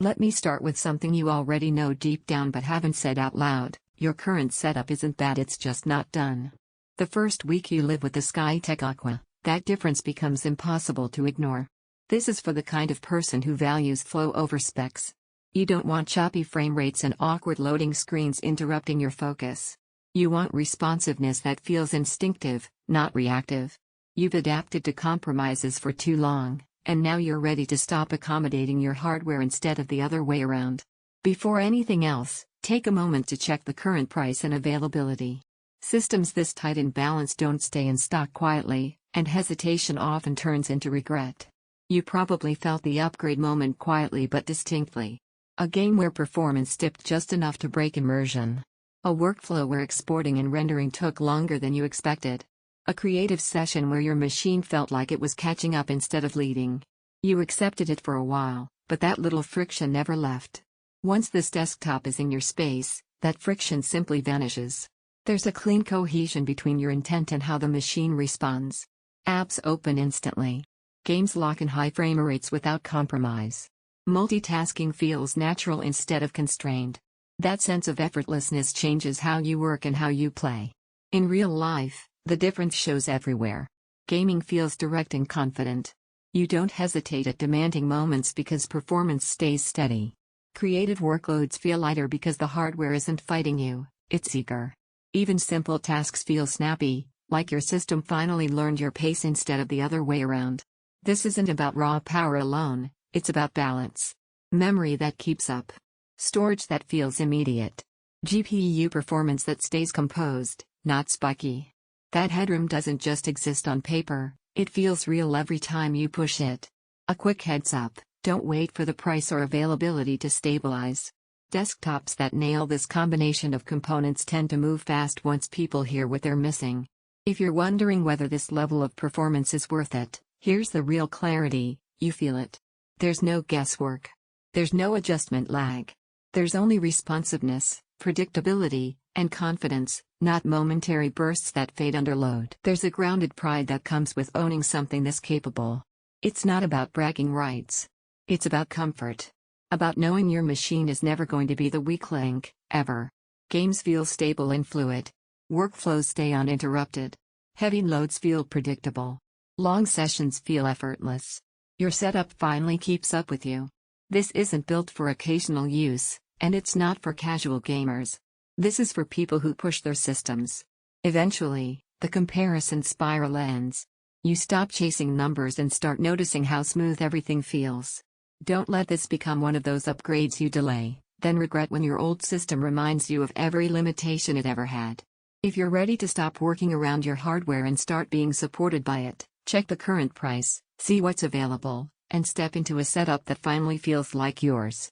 Let me start with something you already know deep down but haven't said out loud. Your current setup isn't bad, it's just not done. The first week you live with the Skytech Aqua, that difference becomes impossible to ignore. This is for the kind of person who values flow over specs. You don't want choppy frame rates and awkward loading screens interrupting your focus. You want responsiveness that feels instinctive, not reactive. You've adapted to compromises for too long, and now you're ready to stop accommodating your hardware instead of the other way around. Before anything else, take a moment to check the current price and availability. Systems this tight in balance don't stay in stock quietly, and hesitation often turns into regret. You probably felt the upgrade moment quietly but distinctly. A game where performance dipped just enough to break immersion. A workflow where exporting and rendering took longer than you expected. A creative session where your machine felt like it was catching up instead of leading. You accepted it for a while, but that little friction never left. Once this desktop is in your space, that friction simply vanishes. There's a clean cohesion between your intent and how the machine responds. Apps open instantly. Games lock in high frame rates without compromise. Multitasking feels natural instead of constrained. That sense of effortlessness changes how you work and how you play. In real life, the difference shows everywhere. Gaming feels direct and confident. You don't hesitate at demanding moments because performance stays steady. Creative workloads feel lighter because the hardware isn't fighting you, it's eager. Even simple tasks feel snappy, like your system finally learned your pace instead of the other way around. This isn't about raw power alone, it's about balance. Memory that keeps up. Storage that feels immediate. GPU performance that stays composed, not spiky. That headroom doesn't just exist on paper, it feels real every time you push it. A quick heads up, don't wait for the price or availability to stabilize. Desktops that nail this combination of components tend to move fast once people hear what they're missing. If you're wondering whether this level of performance is worth it, here's the real clarity: you feel it. There's no guesswork. There's no adjustment lag. There's only responsiveness, predictability, and confidence, not momentary bursts that fade under load. There's a grounded pride that comes with owning something this capable. It's not about bragging rights. It's about comfort. About knowing your machine is never going to be the weak link, ever. Games feel stable and fluid. Workflows stay uninterrupted. Heavy loads feel predictable. Long sessions feel effortless. Your setup finally keeps up with you. This isn't built for occasional use, and it's not for casual gamers. This is for people who push their systems. Eventually, the comparison spiral ends. You stop chasing numbers and start noticing how smooth everything feels. Don't let this become one of those upgrades you delay, then regret when your old system reminds you of every limitation it ever had. If you're ready to stop working around your hardware and start being supported by it, check the current price, see what's available, and step into a setup that finally feels like yours.